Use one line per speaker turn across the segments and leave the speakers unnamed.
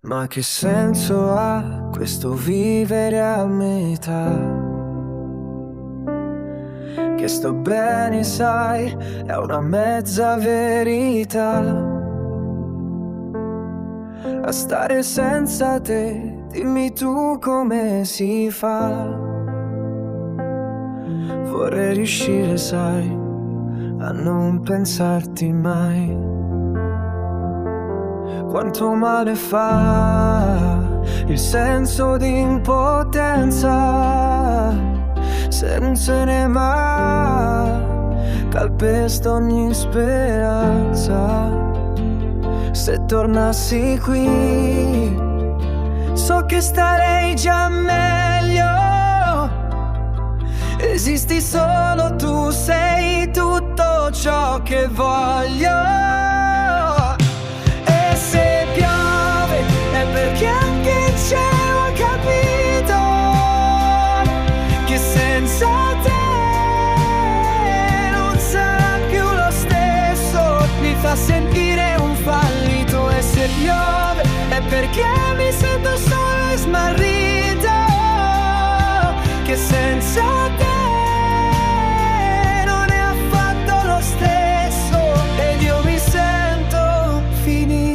Ma che senso ha questo vivere a metà? Che sto bene, sai, è una mezza verità. A stare senza te, dimmi tu come si fa. Vorrei riuscire, sai, a non pensarti mai. Quanto male fa il senso di impotenza, se non se ne va, calpesta ogni speranza. Se tornassi qui, so che starei già meglio. Esisti solo tu, sei tutto ciò che voglio. Se piove è perché anche il cielo ha capito che senza te non sarà più lo stesso. Mi fa sentire un fallito. E se piove è perché mi sento solo e smarrito, che senza te non è affatto lo stesso. Ed io mi sento finito.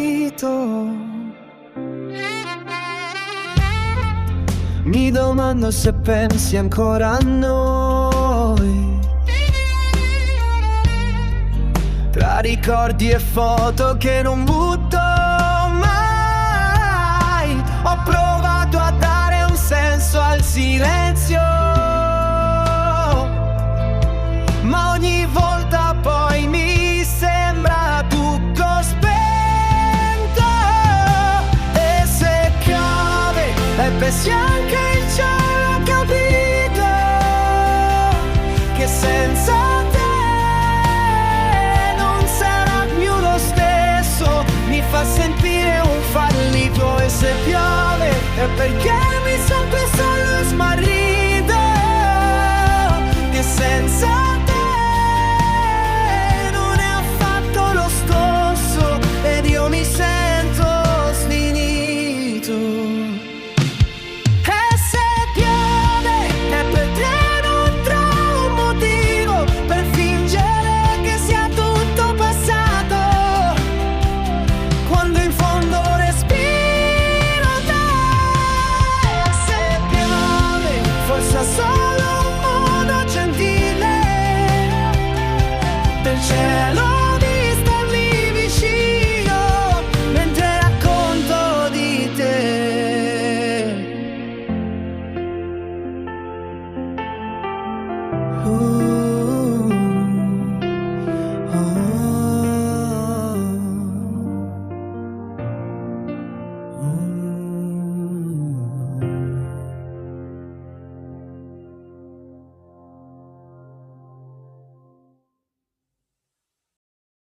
Mi domando se pensi ancora a noi, tra ricordi e foto che non butto mai. Ho provato a dare un senso al silenzio, ma ogni volta poi mi sembra tutto spento. E se piove è perché anche il cielo ha capito che senza te non sarà più lo stesso. Mi fa sentire un fallito. E se piove è perché mi sento solo e smarrito, che senza te non è affatto lo stesso. Ed io mi sento sfinito. E se piove è perché non trovo un motivo per fingere che sia tutto passato, quando in fondo respiro te. Se piove forse è solo un modo gentile del cielo di starmi vicino mentre racconto di te.